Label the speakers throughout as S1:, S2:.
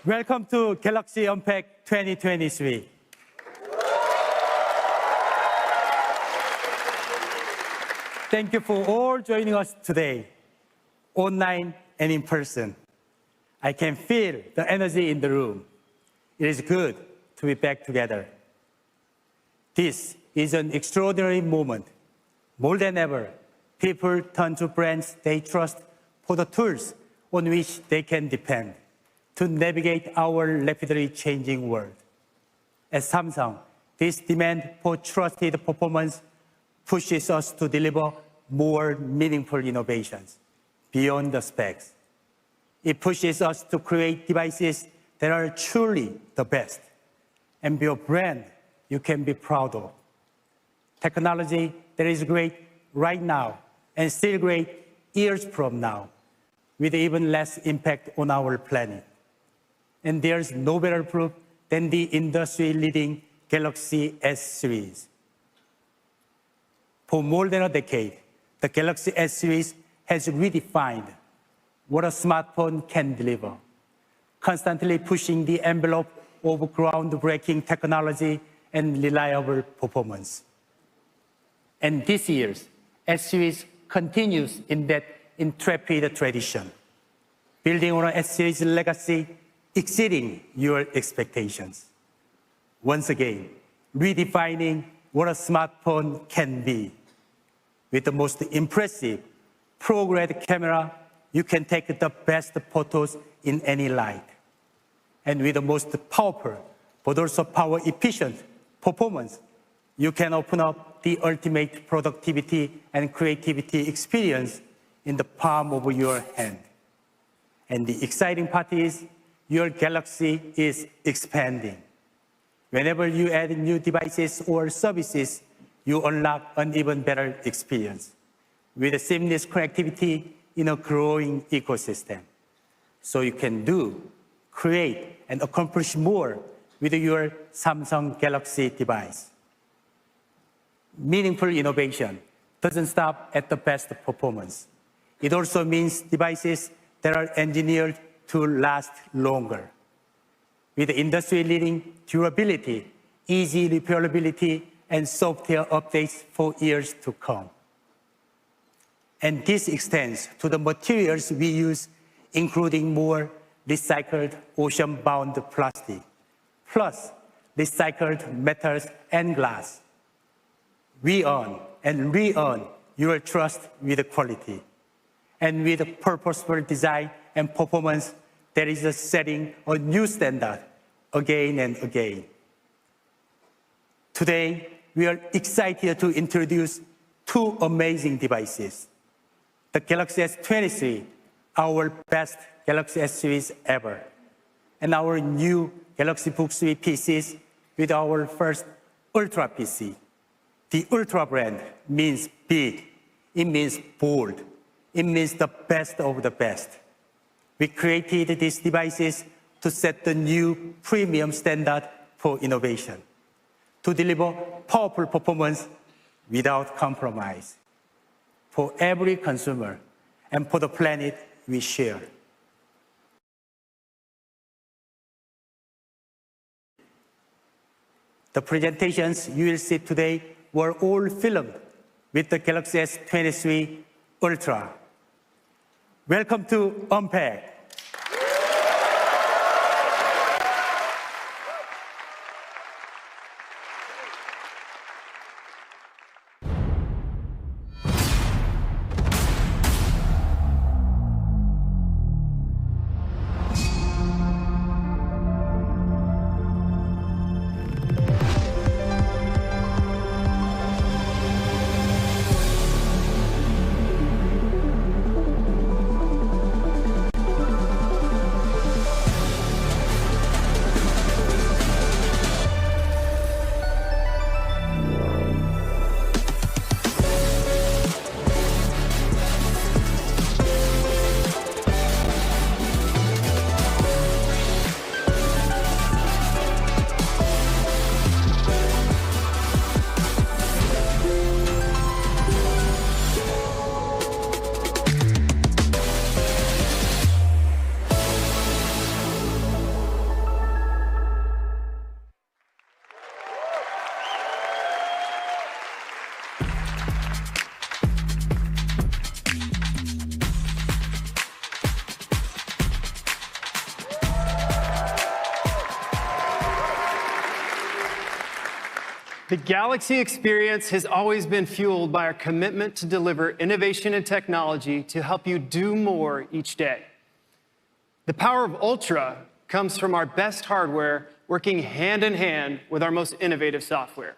S1: Welcome to Galaxy Unpacked 2023. Thank you for all joining us today, online and in person. I can feel the energy in the room. It is good to be back together. This is an extraordinary moment. More than ever, people turn to brands they trust for the tools on which they can depend to navigate our rapidly changing world. At Samsung, this demand for trusted performance pushes us to deliver more meaningful innovations beyond the specs. It pushes us to create devices that are truly the best and be a brand you can be proud of. Technology that is great right now and still great years from now, with even less impact on our planet. And there's no better proof than the industry-leading Galaxy S series. For more than a decade, the Galaxy S series has redefined what a smartphone can deliver, constantly pushing the envelope of groundbreaking technology and reliable performance. And this year's S series continues in that intrepid tradition, building on a S series legacy exceeding your expectations. Once again, redefining what a smartphone can be. With the most impressive ProGrade camera, you can take the best photos in any light. And with the most powerful, but also power-efficient performance, you can open up the ultimate productivity and creativity experience in the palm of your hand. And the exciting part is, your Galaxy is expanding. Whenever you add new devices or services, you unlock an even better experience with seamless connectivity in a growing ecosystem. So you can do, create, and accomplish more with your Samsung Galaxy device. Meaningful innovation doesn't stop at the best performance. It also means devices that are engineered to last longer. With industry-leading durability, easy repairability, and software updates for years to come. And this extends to the materials we use, including more recycled ocean-bound plastic, plus recycled metals and glass. We earn and re-earn your trust with quality, and with purposeful design and performance that is setting a new standard again and again. Today, we are excited to introduce two amazing devices. The Galaxy S23, our best Galaxy S series ever, and our new Galaxy Book 3 PCs with our first Ultra PC. The Ultra brand means big, it means bold, it means the best of the best. We created these devices to set the new premium standard for innovation, to deliver powerful performance without compromise for every consumer and for the planet we share. The presentations you will see today were all filmed with the Galaxy S23 Ultra. Welcome to Unpacked.
S2: The Galaxy experience has always been fueled by our commitment to deliver innovation and technology to help you do more each day. The power of Ultra comes from our best hardware working hand in hand with our most innovative software.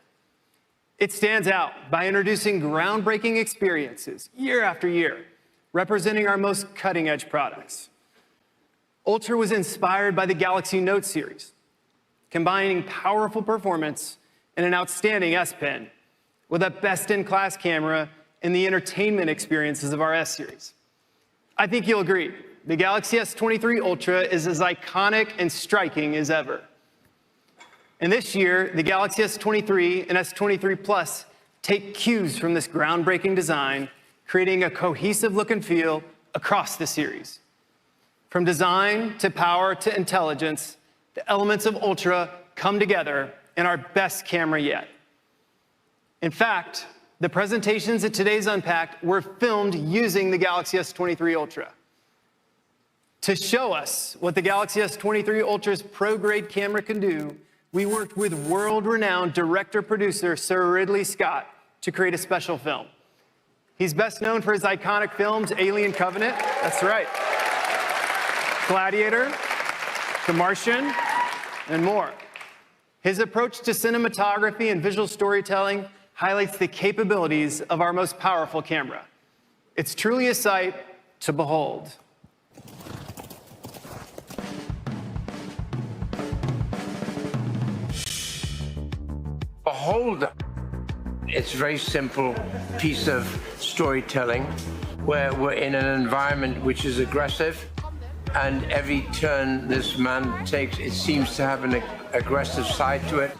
S2: It stands out by introducing groundbreaking experiences year after year, representing our most cutting-edge products. Ultra was inspired by the Galaxy Note series, combining powerful performance and an outstanding S Pen with a best-in-class camera and the entertainment experiences of our S series. I think you'll agree, the Galaxy S23 Ultra is as iconic and striking as ever. And this year, the Galaxy S23 and S23 Plus take cues from this groundbreaking design, creating a cohesive look and feel across the series. From design to power to intelligence, the elements of Ultra come together in our best camera yet. In fact, the presentations at today's Unpacked were filmed using the Galaxy S23 Ultra. To show us what the Galaxy S23 Ultra's pro-grade camera can do, we worked with world-renowned director-producer Sir Ridley Scott to create a special film. He's best known for his iconic films Alien Covenant, that's right, Gladiator, The Martian, and more. His approach to cinematography and visual storytelling highlights the capabilities of our most powerful camera. It's truly a sight to behold.
S3: Behold, it's a very simple piece of storytelling where we're in an environment which is aggressive, and every turn this man takes, it seems to have an aggressive side to it.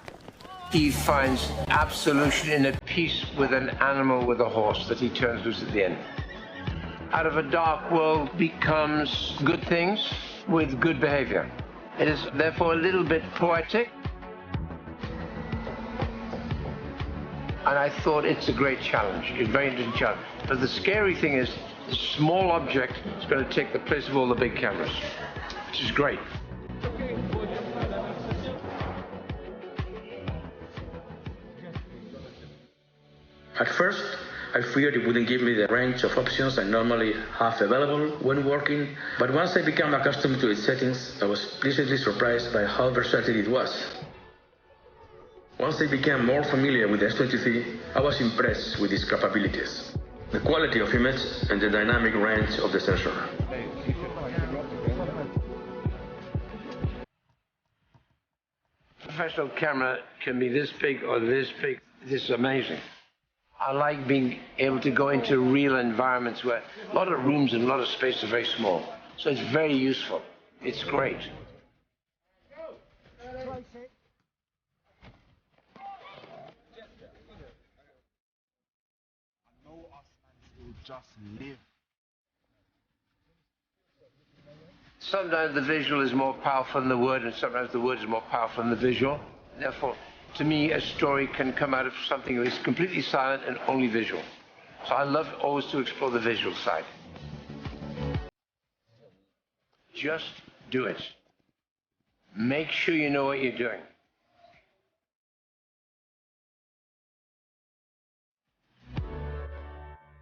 S3: He finds absolution in a peace with an animal, with a horse that he turns loose at the end. Out of a dark world becomes good things with good behavior. It is therefore a little bit poetic. And I thought it's a great challenge, a very interesting challenge. But the scary thing is, the small object is going to take the place of all the big cameras, which is great.
S4: At first, I feared it wouldn't give me the range of options I normally have available when working, but once I became accustomed to its settings, I was pleasantly surprised by how versatile it was. Once I became more familiar with the S23, I was impressed with its capabilities, the quality of image and the dynamic range of the sensor.
S3: Professional camera can be this big or this big. This is amazing. I like being able to go into real environments where a lot of rooms and a lot of space are very small. So it's very useful. It's great.
S5: Just live.
S3: Sometimes the visual is more powerful than the word, and sometimes the word is more powerful than the visual. Therefore, to me, a story can come out of something that is completely silent and only visual. So I love always to explore the visual side. Just do it. Make sure you know what you're doing.